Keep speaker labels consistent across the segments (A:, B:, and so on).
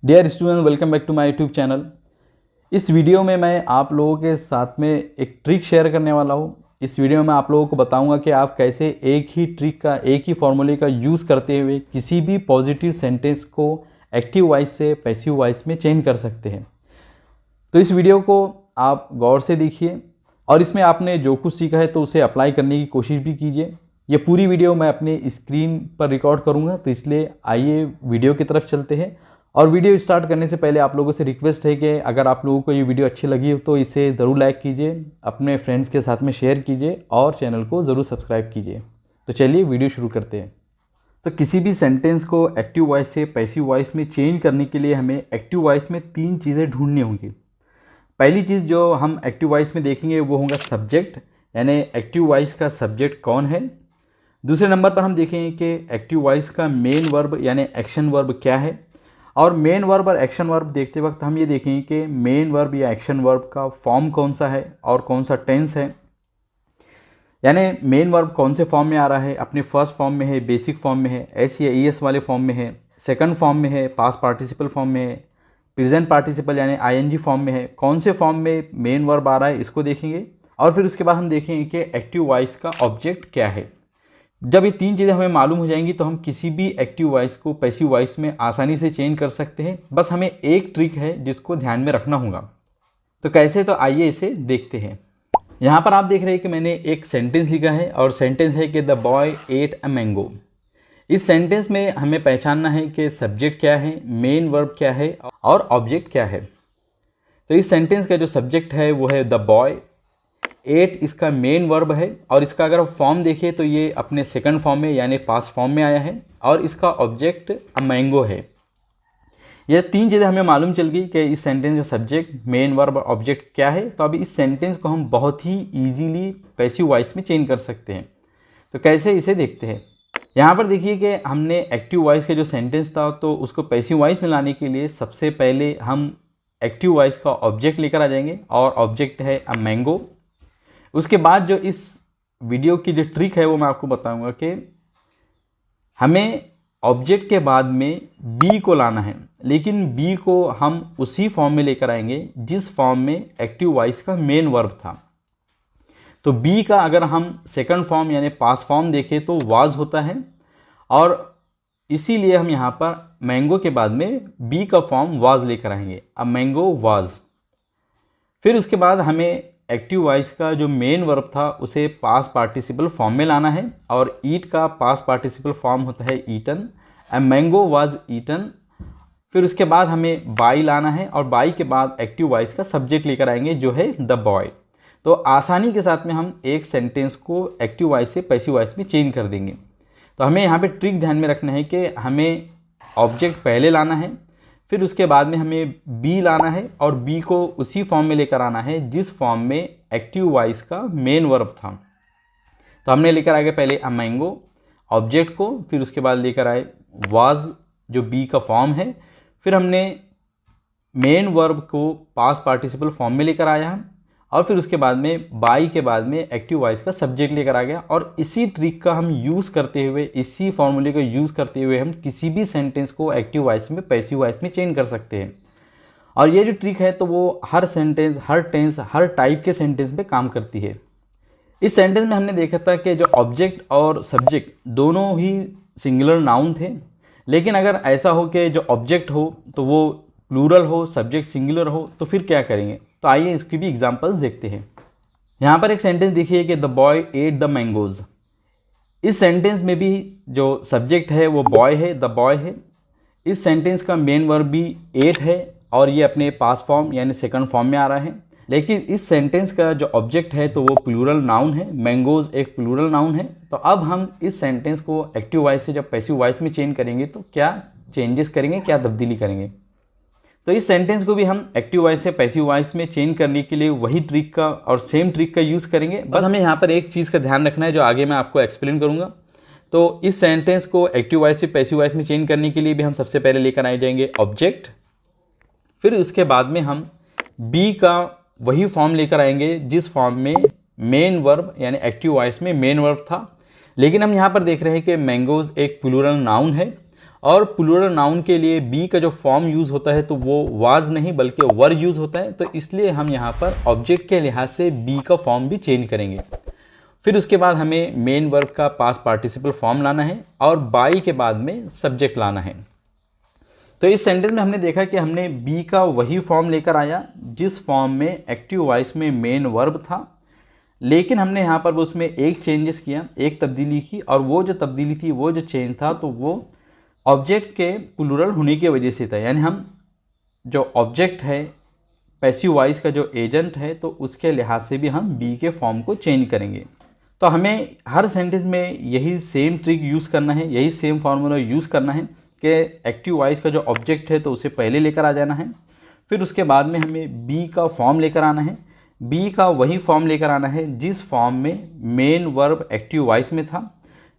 A: Dear student, welcome back to my YouTube channel. इस video में मैं आप लोगों के साथ में एक ट्रिक शेयर करने वाला हूँ। इस वीडियो में आप लोगों को बताऊंगा कि आप कैसे एक ही ट्रिक का, एक ही फॉर्मूले का यूज़ करते हुए किसी भी पॉजिटिव सेंटेंस को एक्टिव वॉइस से पैसिव वॉइस में चेंज कर सकते हैं। तो इस वीडियो को आप गौर से देखिए और इसमें आपने जो कुछ सीखा है तो उसे अप्लाई करने की कोशिश भी कीजिए। ये पूरी वीडियो मैं अपने स्क्रीन पर रिकॉर्ड करूँगा, तो इसलिए आइए वीडियो की तरफ चलते हैं। और वीडियो स्टार्ट करने से पहले आप लोगों से रिक्वेस्ट है कि अगर आप लोगों को ये वीडियो अच्छी लगी हो तो इसे ज़रूर लाइक कीजिए, अपने फ्रेंड्स के साथ में शेयर कीजिए और चैनल को ज़रूर सब्सक्राइब कीजिए। तो चलिए वीडियो शुरू करते हैं। तो किसी भी सेंटेंस को एक्टिव वॉइस से पैसिव वॉइस में चेंज करने के लिए हमें एक्टिव वॉइस में 3 चीज़ें ढूंढनी होंगी। पहली चीज़ जो हम एक्टिव वॉइस में देखेंगे वो होगा सब्जेक्ट, यानी एक्टिव वॉइस का सब्जेक्ट कौन है। दूसरे नंबर पर हम देखेंगे कि एक्टिव वॉइस का मेन वर्ब यानी एक्शन वर्ब क्या है। और मेन वर्ब और एक्शन वर्ब देखते वक्त हम ये देखेंगे कि मेन वर्ब या एक्शन वर्ब का फॉर्म कौन सा है और कौन सा टेंस है, यानी मेन वर्ब कौन से फॉर्म में आ रहा है, अपने फर्स्ट फॉर्म में है, बेसिक फॉर्म में है, एस या ईएस वाले फॉर्म में है, सेकंड फॉर्म में है, पास्ट पार्टिसिपल फॉर्म में है, प्रेजेंट पार्टिसिपल यानी आईएनजी फॉर्म में है। कौन से फॉर्म में मेन वर्ब आ रहा है इसको देखेंगे। और फिर उसके बाद हम देखेंगे कि एक्टिव वॉइस का ऑब्जेक्ट क्या है। जब ये 3 चीज़ें हमें मालूम हो जाएंगी तो हम किसी भी एक्टिव वॉइस को पैसिव वॉइस में आसानी से चेंज कर सकते हैं। बस हमें एक ट्रिक है जिसको ध्यान में रखना होगा। तो कैसे, तो आइए इसे देखते हैं। यहाँ पर आप देख रहे हैं कि मैंने एक सेंटेंस लिखा है और सेंटेंस है कि the boy at a mango. इस सेंटेंस में हमें पहचानना है कि सब्जेक्ट क्या है, मेन वर्ब क्या है और ऑब्जेक्ट क्या है। तो इस सेंटेंस का जो सब्जेक्ट है वो है द बॉय, एट इसका मेन वर्ब है और इसका अगर आप फॉर्म देखिए तो ये अपने सेकंड फॉर्म में यानी पास्ट फॉर्म में आया है और इसका ऑब्जेक्ट अ मैंगो है। ये 3 चीज़ें हमें मालूम चल गई कि इस सेंटेंस का सब्जेक्ट, मेन वर्ब और ऑब्जेक्ट क्या है। तो अभी इस सेंटेंस को हम बहुत ही ईजीली पैसिव वॉइस में चेंज कर सकते हैं। तो कैसे, इसे देखते हैं। यहाँ पर देखिए कि हमने एक्टिव वॉइस का जो सेंटेंस था तो उसको पैसिव वॉइस में लाने के लिए सबसे पहले हम एक्टिव वॉइस का ऑब्जेक्ट लेकर आ जाएंगे और ऑब्जेक्ट है अ मैंगो। उसके बाद जो इस वीडियो की जो ट्रिक है वो मैं आपको बताऊंगा कि हमें ऑब्जेक्ट के बाद में बी को लाना है, लेकिन बी को हम उसी फॉर्म में लेकर आएंगे जिस फॉर्म में एक्टिव वॉइस का मेन वर्ब था। तो बी का अगर हम सेकंड फॉर्म यानी पास्ट फॉर्म देखें तो वाज होता है और इसीलिए हम यहाँ पर मैंगो के बाद में बी का फॉर्म वाज लेकर आएंगे, अ मैंगो वाज। फिर उसके बाद हमें एक्टिव वॉइस का जो मेन वर्ब था उसे पास्ट पार्टिसिपल फॉर्म में लाना है और ईट का पास्ट पार्टिसिपल फॉर्म होता है eaten, a mango was eaten. फिर उसके बाद हमें बाई लाना है और बाई के बाद एक्टिव वॉइस का सब्जेक्ट लेकर आएंगे जो है द बॉय। तो आसानी के साथ में हम एक सेंटेंस को एक्टिव वॉइस से पैसिव वॉइस में चेंज कर देंगे। तो हमें यहाँ पे ट्रिक ध्यान में रखना है कि हमें ऑब्जेक्ट पहले लाना है, फिर उसके बाद में हमें बी लाना है और बी को उसी फॉर्म में लेकर आना है जिस फॉर्म में एक्टिव वॉइस का मेन वर्ब था। तो हमने लेकर आ गए पहले अ मैंगो ऑब्जेक्ट को, फिर उसके बाद लेकर आए वाज जो बी का फॉर्म है, फिर हमने मेन वर्ब को पास्ट पार्टिसिपल फॉर्म में लेकर आया और फिर उसके बाद में बाई के बाद में एक्टिव वॉइस का सब्जेक्ट लेकर आ गया। और इसी ट्रिक का हम यूज़ करते हुए, इसी फॉर्मूले का यूज़ करते हुए हम किसी भी सेंटेंस को एक्टिव वॉइस में पैसिव वॉइस में चेंज कर सकते हैं। और ये जो ट्रिक है तो वो हर सेंटेंस, हर टेंस, हर टाइप के सेंटेंस पे काम करती है। इस सेंटेंस में हमने देखा था कि जो ऑब्जेक्ट और सब्जेक्ट दोनों ही सिंगुलर नाउन थे, लेकिन अगर ऐसा हो कि जो ऑब्जेक्ट हो तो वो प्लूरल हो, सब्जेक्ट सिंगुलर हो, तो फिर क्या करेंगे। तो आइए इसकी भी एग्जांपल्स देखते हैं। यहाँ पर एक सेंटेंस देखिए कि the boy at the mangoes. इस सेंटेंस में भी जो सब्जेक्ट है वो बॉय है, द बॉय है। इस सेंटेंस का मेन वर्ब भी एट है और ये अपने पास्ट फॉर्म यानी सेकंड फॉर्म में आ रहा है। लेकिन इस सेंटेंस का जो ऑब्जेक्ट है तो वो प्लूरल नाउन है, मैंगोज एक प्लूरल नाउन है। तो अब हम इस सेंटेंस को एक्टिव वॉइस से जब पैसिव वॉइस में चेंज करेंगे तो क्या चेंजेस करेंगे, क्या तब्दीली करेंगे। तो इस सेंटेंस को भी हम एक्टिव वॉइस से पैसिव वॉइस में चेंज करने के लिए वही ट्रिक का और सेम ट्रिक का यूज़ करेंगे। बस हमें यहाँ पर एक चीज़ का ध्यान रखना है जो आगे मैं आपको एक्सप्लेन करूँगा। तो इस सेंटेंस को एक्टिव वॉइस से पैसिव वॉइस में चेंज करने के लिए भी हम सबसे पहले लेकर आए जाएंगे ऑब्जेक्ट, फिर उसके बाद में हम बी का वही फॉर्म लेकर आएंगे जिस फॉर्म में मेन वर्ब यानी एक्टिव वॉइस में मेन वर्ब था। लेकिन हम यहाँ पर देख रहे हैं कि मैंगोज एक प्लूरल नाउन है और प्लूरल नाउन के लिए बी का जो फॉर्म यूज़ होता है तो वो वाज नहीं बल्कि वर यूज़ होता है, तो इसलिए हम यहाँ पर ऑब्जेक्ट के लिहाज से बी का फॉर्म भी चेंज करेंगे। फिर उसके बाद हमें मेन वर्ब का पास्ट पार्टिसिपल फॉर्म लाना है और बाई के बाद में सब्जेक्ट लाना है। तो इस सेंटेंस में हमने देखा कि हमने बी का वही फॉर्म लेकर आया जिस फॉर्म में एक्टिव वॉइस में मेन वर्ब था, लेकिन हमने यहाँ पर उसमें एक चेंजेस किया, एक तब्दीली की, और वो जो तब्दीली थी, वो जो चेंज था, तो वो ऑब्जेक्ट के प्लूरल होने की वजह से था। यानी हम जो ऑब्जेक्ट है, पैसिव वॉइस का जो एजेंट है, तो उसके लिहाज से भी हम बी के फॉर्म को चेंज करेंगे। तो हमें हर सेंटेंस में यही सेम ट्रिक यूज़ करना है, यही सेम फार्मूला यूज़ करना है कि एक्टिव वॉइस का जो ऑब्जेक्ट है तो उसे पहले लेकर आ जाना है, फिर उसके बाद में हमें बी का फॉर्म लेकर आना है, बी का वही फॉर्म लेकर आना है जिस फॉर्म में मेन वर्ब एक्टिव वॉइस में था।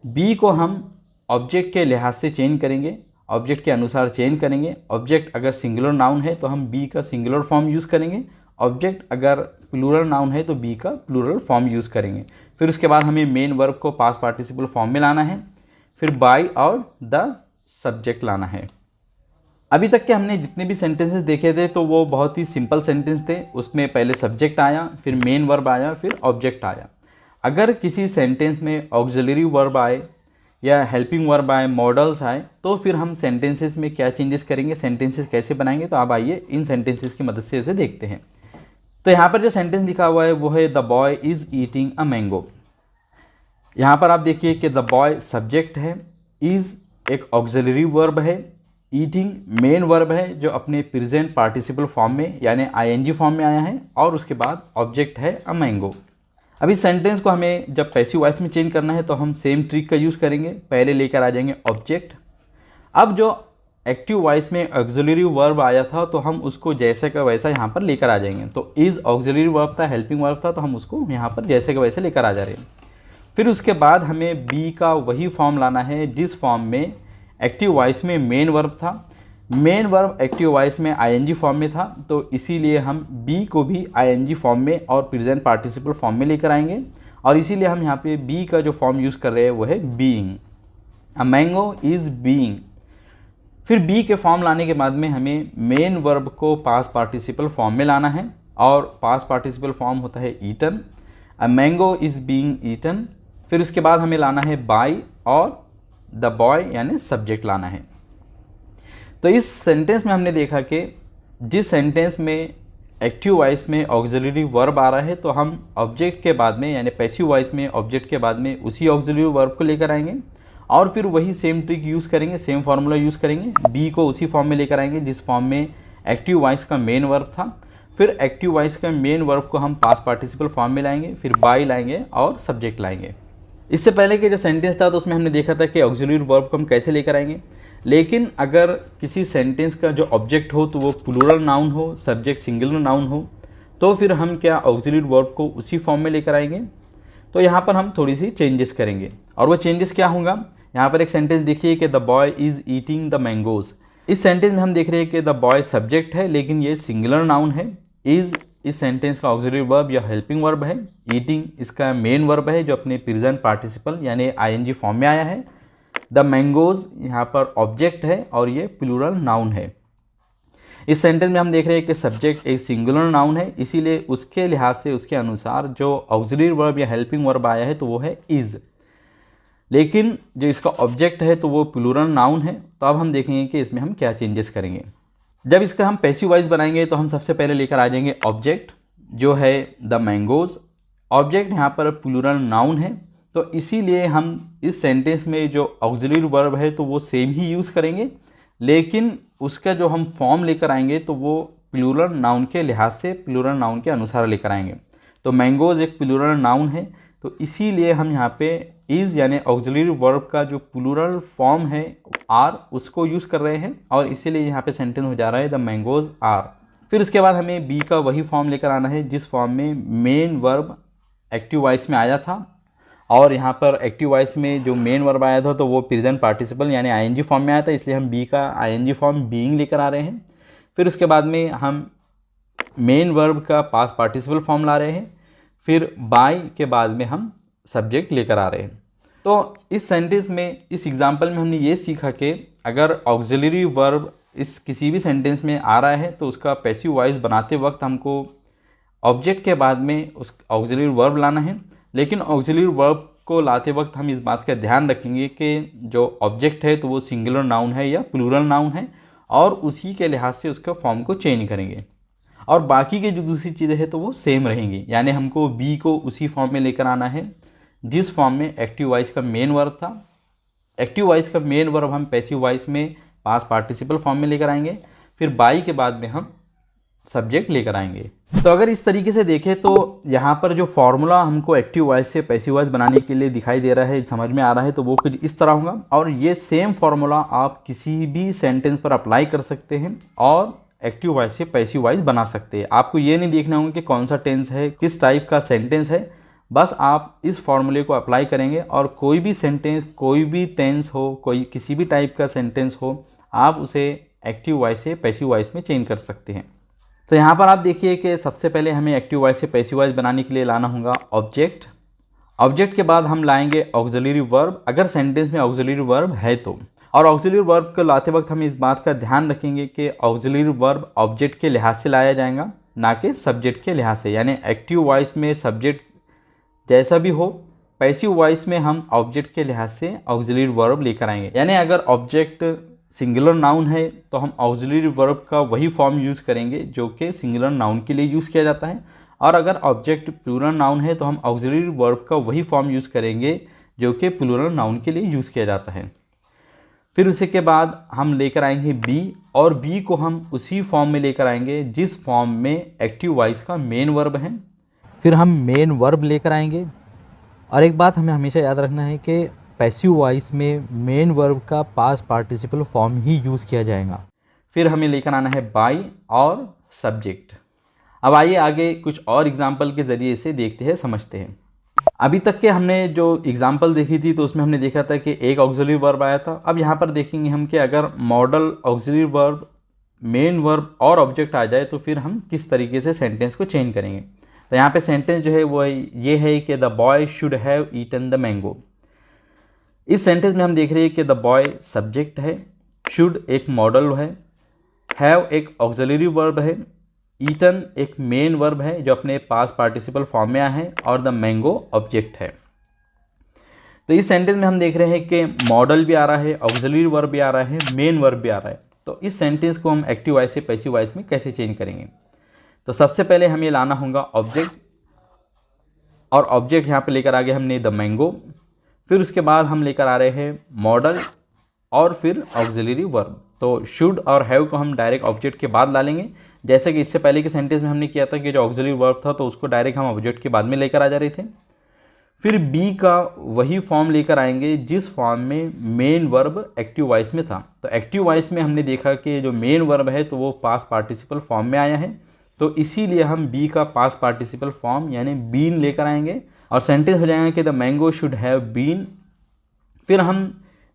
A: बी को हम ऑब्जेक्ट के लिहाज से चेंज करेंगे, ऑब्जेक्ट के अनुसार चेंज करेंगे। ऑब्जेक्ट अगर सिंगुलर नाउन है तो हम बी का सिंगुलर फॉर्म यूज़ करेंगे, ऑब्जेक्ट अगर प्लूरल नाउन है तो बी का प्लूरल फॉर्म यूज़ करेंगे। फिर उसके बाद हमें मेन वर्ब को पास्ट पार्टिसिपल फॉर्म में लाना है, फिर बाय और द सब्जेक्ट लाना है। अभी तक के हमने जितने भी सेंटेंसेस देखे थे तो वो बहुत ही सिंपल सेंटेंस थे। उसमें पहले सब्जेक्ट आया, फिर मेन वर्ब आया, फिर ऑब्जेक्ट आया। अगर किसी सेंटेंस में ऑक्सिलरी वर्ब आए या हेल्पिंग वर्ब आए, मॉडल्स आए, तो फिर हम सेंटेंसेस में क्या चेंजेस करेंगे, सेंटेंसेस कैसे बनाएंगे, तो आप आइए इन सेंटेंसेस की मदद से उसे देखते हैं। तो यहाँ पर जो सेंटेंस लिखा हुआ है वो है the boy is eating a mango. यहाँ पर आप देखिए कि द बॉय सब्जेक्ट है, इज़ एक ऑक्सिलरी वर्ब है, ईटिंग मेन वर्ब है जो अपने प्रेजेंट पार्टिसिपल फॉर्म में यानी आईएनजी फॉर्म में आया है, और उसके बाद ऑब्जेक्ट है अ मैंगो। अभी सेंटेंस को हमें जब पैसिव वॉइस में चेंज करना है तो हम सेम ट्रिक का यूज़ करेंगे, पहले लेकर आ जाएंगे ऑब्जेक्ट। अब जो एक्टिव वॉइस में ऑक्सिलरी वर्ब आया था तो हम उसको जैसे का वैसा यहाँ पर लेकर आ जाएंगे। तो इज़ ऑक्सिलरी वर्ब था, हेल्पिंग वर्ब था, तो हम उसको यहाँ पर जैसे का वैसे लेकर आ जा रहे हैं। फिर उसके बाद हमें बी का वही फॉर्म लाना है जिस फॉर्म में एक्टिव वॉइस में मेन वर्ब था। मेन वर्ब एक्टिव वॉइस में आईएनजी फॉर्म में था, तो इसीलिए हम बी को भी आईएनजी फॉर्म में और प्रेजेंट पार्टिसिपल फॉर्म में लेकर आएंगे, और इसीलिए हम यहाँ पे बी का जो फॉर्म यूज़ कर रहे हैं वो है being. A mango is being. फिर बी के फॉर्म लाने के बाद में हमें मेन वर्ब को पास्ट पार्टिसिपल फॉर्म में लाना है, और पास्ट पार्टिसिपल फॉर्म होता है eaten. A mango is being eaten. फिर उसके बाद हमें लाना है बाय और द बॉय यानी सब्जेक्ट लाना है। तो इस सेंटेंस में हमने देखा कि जिस सेंटेंस में एक्टिव वॉइस में ऑक्सिलरी वर्ब आ रहा है तो हम ऑब्जेक्ट के बाद में यानी पैसिव वॉइस में ऑब्जेक्ट के बाद में उसी ऑक्सिलरी वर्ब को लेकर आएंगे, और फिर वही सेम ट्रिक यूज़ करेंगे, सेम फार्मूला यूज़ करेंगे। बी को उसी फॉर्म में लेकर आएंगे जिस फॉर्म में एक्टिव वॉइस का मेन वर्ब था। फिर एक्टिव वॉइस का मेन वर्ब को हम पास्ट पार्टिसिपल फॉर्म में लाएंगे, फिर बाय लाएंगे और सब्जेक्ट लाएंगे। इससे पहले के जो सेंटेंस था तो उसमें हमने देखा था कि ऑक्सिलरी वर्ब को हम कैसे लेकर आएंगे, लेकिन अगर किसी सेंटेंस का जो ऑब्जेक्ट हो तो वो प्लूरल नाउन हो, सब्जेक्ट सिंगुलर नाउन हो, तो फिर हम क्या ऑक्सिलरी वर्ब को उसी फॉर्म में लेकर आएंगे। तो यहाँ पर हम थोड़ी सी चेंजेस करेंगे, और वो चेंजेस क्या होगा, यहाँ पर एक सेंटेंस देखिए कि the boy is eating the mangoes. इस सेंटेंस में हम देख रहे हैं कि द बॉय सब्जेक्ट है लेकिन ये सिंगुलर नाउन है। इज़ इस सेंटेंस का ऑक्सिलरी वर्ब या हेल्पिंग वर्ब है, ईटिंग इसका मेन वर्ब है जो अपने प्रेजेंट पार्टिसिपल यानी आईएनजी फॉर्म में आया है। द मैंगोज यहाँ पर ऑब्जेक्ट है और ये प्लूरल नाउन है। इस सेंटेंस में हम देख रहे हैं कि सब्जेक्ट एक सिंगुलर नाउन है, इसीलिए उसके लिहाज से उसके अनुसार जो ऑक्सिलरी वर्ब या हेल्पिंग वर्ब आया है तो वो है इज़, लेकिन जो इसका ऑब्जेक्ट है तो वो प्लूरल नाउन है। तो अब हम देखेंगे कि इसमें हम क्या चेंजेस करेंगे। जब इसका हम पैसिव वॉइस बनाएंगे तो हम सबसे पहले लेकर आ जाएंगे ऑब्जेक्ट जो है द मैंगोज। ऑब्जेक्ट यहाँ पर प्लूरल नाउन है, तो इसीलिए हम इस सेंटेंस में जो ऑक्सिलरी वर्ब है तो वो सेम ही यूज़ करेंगे, लेकिन उसका जो हम फॉर्म लेकर आएंगे तो वो प्लूरल नाउन के लिहाज से प्लूरल नाउन के अनुसार लेकर आएंगे। तो मैंगोज एक प्लूरल नाउन है, तो इसीलिए हम यहाँ पे इज़ यानी ऑक्सिलरी वर्ब का जो प्लूरल फॉर्म है आर उसको यूज़ कर रहे हैं, और इसीलिए यहाँ पे सेंटेंस हो जा रहा है द मैंगोज आर। फिर उसके बाद हमें बी का वही फॉर्म लेकर आना है जिस फॉर्म में मेन वर्ब एक्टिव वॉइस में आया था, और यहाँ पर एक्टिव वॉइस में जो मेन वर्ब आया था तो वो प्रेजेंट पार्टिसिपल यानी आईएनजी फॉर्म में आया था, इसलिए हम बी का आईएनजी फॉर्म बीइंग लेकर आ रहे हैं। फिर उसके बाद में हम मेन वर्ब का पास्ट पार्टिसिपल फॉर्म ला रहे हैं, फिर बाय के बाद में हम सब्जेक्ट लेकर आ रहे हैं। तो इस सेंटेंस में, इस एग्जांपल में हमने ये सीखा कि अगर ऑक्सिलरी वर्ब इस किसी भी सेंटेंस में आ रहा है तो उसका पैसिव वॉइस बनाते वक्त हमको ऑब्जेक्ट के बाद में उस ऑक्सिलरी वर्ब लाना है। लेकिन ऑक्सिलरी वर्ब को लाते वक्त हम इस बात का ध्यान रखेंगे कि जो ऑब्जेक्ट है तो वो सिंगुलर नाउन है या प्लूरल नाउन है, और उसी के लिहाज से उसका फॉर्म को चेंज करेंगे। और बाकी के जो दूसरी चीज़ें हैं तो वो सेम रहेंगी। यानी हमको बी को उसी फॉर्म में लेकर आना है जिस फॉर्म में एक्टिव वॉइस का मेन वर्ब था। एक्टिव वॉइस का मेन वर्ब हम पैसिव वॉइस में पास्ट पार्टिसिपल फॉर्म में लेकर आएंगे, फिर बाई के बाद में हम सब्जेक्ट लेकर आएंगे। तो अगर इस तरीके से देखें तो यहाँ पर जो फॉर्मूला हमको एक्टिव वॉइस से पैसिव वॉइस बनाने के लिए दिखाई दे रहा है, समझ में आ रहा है, तो वो कुछ इस तरह होगा। और ये सेम फॉर्मूला आप किसी भी सेंटेंस पर अप्लाई कर सकते हैं और एक्टिव वॉइस से पैसिव वॉइस बना सकते हैं। आपको ये नहीं देखना होगा कि कौन सा टेंस है, किस टाइप का सेंटेंस है, बस आप इस फॉर्मूले को अप्लाई करेंगे और कोई भी सेंटेंस, कोई भी टेंस हो, कोई किसी भी टाइप का सेंटेंस हो, आप उसे एक्टिव वॉइस से पैसिव वॉइस में चेंज कर सकते हैं। तो यहाँ पर आप देखिए कि सबसे पहले हमें एक्टिव वॉइस से पैसिव वॉइस बनाने के लिए लाना होगा ऑब्जेक्ट। ऑब्जेक्ट के बाद हम लाएंगे ऑक्सिलरी वर्ब, अगर सेंटेंस में ऑक्सिलरी वर्ब है तो। और ऑक्सिलरी वर्ब को लाते वक्त हम इस बात का ध्यान रखेंगे कि ऑक्सिलरी वर्ब ऑब्जेक्ट के लिहाज से लाया जाएगा, ना कि सब्जेक्ट के लिहाज से। यानी एक्टिव वॉइस में सब्जेक्ट जैसा भी हो, पैसिव वॉइस में हम ऑब्जेक्ट के लिहाज से ऑक्सिलरी वर्ब लेकर आएंगे। यानी अगर ऑब्जेक्ट सिंगुलर नाउन है तो हम ऑक्सिलरी वर्ब का वही फॉर्म यूज़ करेंगे जो कि सिंगुलर नाउन के लिए यूज़ किया जाता है, और अगर ऑब्जेक्ट प्लूरल नाउन है तो हम ऑक्सिलरी वर्ब का वही फॉर्म यूज़ करेंगे जो कि प्लूरल नाउन के लिए यूज़ किया जाता है। फिर उसी के बाद हम लेकर आएंगे बी, और बी को हम उसी फॉर्म में लेकर आएंगे जिस फॉर्म में एक्टिव वॉइस का मेन वर्ब है। फिर हम मेन वर्ब लेकर आएंगे। और एक बात हमें हमेशा याद रखना है कि पैसिव वॉइस में मेन वर्ब का पास्ट पार्टिसिपल फॉर्म ही यूज़ किया जाएगा। फिर हमें लेकर आना है बाई और सब्जेक्ट। अब आइए आगे कुछ और एग्जाम्पल के ज़रिए इसे देखते हैं, समझते हैं। अभी तक के हमने जो एग्जाम्पल देखी थी तो उसमें हमने देखा था कि एक ऑक्सिलरी वर्ब आया था। अब यहाँ पर देखेंगे हम कि अगर model auxiliary verb, main verb और ऑब्जेक्ट आ जाए तो फिर हम किस तरीके से सेंटेंस को चेंज करेंगे। तो यहाँ पे सेंटेंस जो है वो ये है कि the boy should have eaten the mango. इस सेंटेंस में हम देख रहे हैं कि द बॉय सब्जेक्ट है, शुड एक मॉडल है, हैव एक ऑक्सिलरी वर्ब है, ईटन एक मेन वर्ब है जो अपने पास्ट पार्टिसिपल फॉर्म में आया है, और द मैंगो ऑब्जेक्ट है। तो इस सेंटेंस में हम देख रहे हैं कि मॉडल भी आ रहा है, ऑक्सिलरी वर्ब भी आ रहा है, मेन वर्ब भी आ रहा है। तो इस सेंटेंस को हम एक्टिव वॉइस से पैसिव वॉइस में कैसे चेंज करेंगे। तो सबसे पहले हमें लाना होगा ऑब्जेक्ट, और ऑब्जेक्ट यहाँ पे लेकर आ गए हमने द मैंगो। फिर उसके बाद हम लेकर आ रहे हैं मॉडल और फिर ऑक्सिलरी वर्ब। तो शुड और हैव को हम डायरेक्ट ऑब्जेक्ट के बाद ला लेंगे, जैसे कि इससे पहले के सेंटेंस में हमने किया था कि जो ऑक्सिलरी वर्ब था तो उसको डायरेक्ट हम ऑब्जेक्ट के बाद में लेकर आ जा रहे थे। फिर बी का वही फॉर्म लेकर आएंगे जिस फॉर्म में मेन वर्ब एक्टिव वॉइस में था। तो एक्टिव वॉइस में हमने देखा कि जो मेन वर्ब है तो वो पास्ट पार्टिसिपल फॉर्म में आया है, तो इसीलिए हम बी का पास्ट पार्टिसिपल फॉर्म यानी बीन लेकर आएंगे और सेंटेंस हो जाएगा कि the mango should have been. फिर हम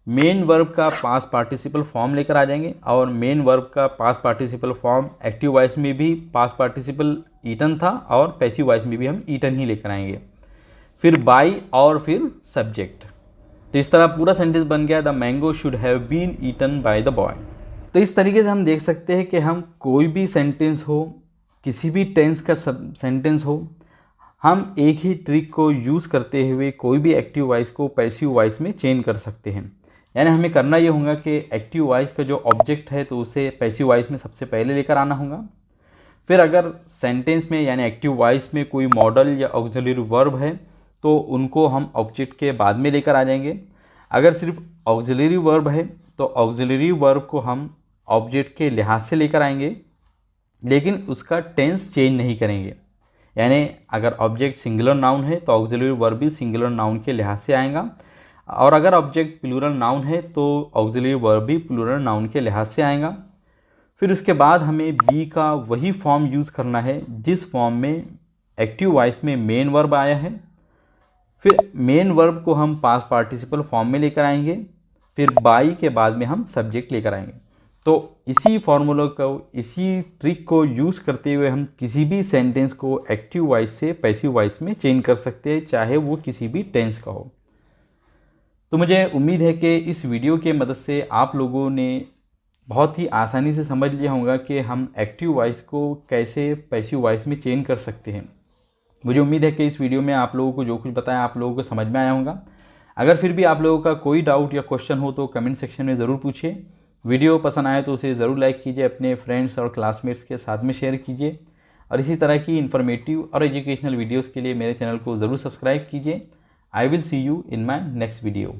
A: मेन वर्ब का पास्ट पार्टिसिपल फॉर्म लेकर आ जाएंगे, और मेन वर्ब का past participle form active voice में भी पास्ट पार्टिसिपल ईटन था और पैसिव वॉइस में भी हम ईटन ही लेकर आएंगे। फिर बाई और फिर सब्जेक्ट। तो इस तरह पूरा सेंटेंस बन गया the mango should have been eaten by the boy. तो इस तरीके से हम देख सकते हैं कि हम कोई भी सेंटेंस हो, किसी भी टेंस का सेंटेंस हो, हम एक ही ट्रिक को यूज़ करते हुए कोई भी एक्टिव वॉइस को पैसिव वॉइस में चेंज कर सकते हैं। यानी हमें करना ये होगा कि एक्टिव वॉइस का जो ऑब्जेक्ट है तो उसे पैसिव वॉइस में सबसे पहले लेकर आना होगा। फिर अगर सेंटेंस में यानी एक्टिव वॉइस में कोई मॉडल या ऑक्सिलरी वर्ब है तो उनको हम ऑब्जेक्ट के बाद में लेकर आ जाएंगे। अगर सिर्फ ऑक्सिलरी वर्ब है तो ऑक्सिलरी वर्ब को हम ऑब्जेक्ट के लिहाज से लेकर आएंगे, लेकिन उसका टेंस चेंज नहीं करेंगे। यानी अगर ऑब्जेक्ट सिंगुलर नाउन है तो ऑक्सिलरी वर्ब भी सिंगुलर नाउन के लिहाज से आएगा, और अगर ऑब्जेक्ट प्लूरल नाउन है तो ऑक्सिलरी वर्ब भी प्लूरल नाउन के लिहाज से आएगा। फिर उसके बाद हमें बी का वही फॉर्म यूज़ करना है जिस फॉर्म में एक्टिव वॉइस में मेन वर्ब आया है। फिर मेन वर्ब को हम पास्ट पार्टिसिपल फॉर्म में लेकर आएंगे, फिर बाई के बाद में हम सब्जेक्ट लेकर आएंगे। तो इसी फॉर्मूला को, इसी ट्रिक को यूज़ करते हुए हम किसी भी सेंटेंस को एक्टिव वॉइस से पैसिव वॉइस में चेंज कर सकते हैं, चाहे वो किसी भी टेंस का हो। तो मुझे उम्मीद है कि इस वीडियो के मदद से आप लोगों ने बहुत ही आसानी से समझ लिया होगा कि हम एक्टिव वॉइस को कैसे पैसिव वॉइस में चेंज कर सकते हैं। मुझे उम्मीद है कि इस वीडियो में आप लोगों को जो कुछ बताया आप लोगों को समझ में आया होगा। अगर फिर भी आप लोगों का कोई डाउट या क्वेश्चन हो तो कमेंट सेक्शन में ज़रूर पूछिए। वीडियो पसंद आए तो उसे ज़रूर लाइक कीजिए, अपने फ्रेंड्स और क्लासमेट्स के साथ में शेयर कीजिए और इसी तरह की इन्फॉर्मेटिव और एजुकेशनल वीडियोज़ के लिए मेरे चैनल को ज़रूर सब्सक्राइब कीजिए। I will see you in my next video.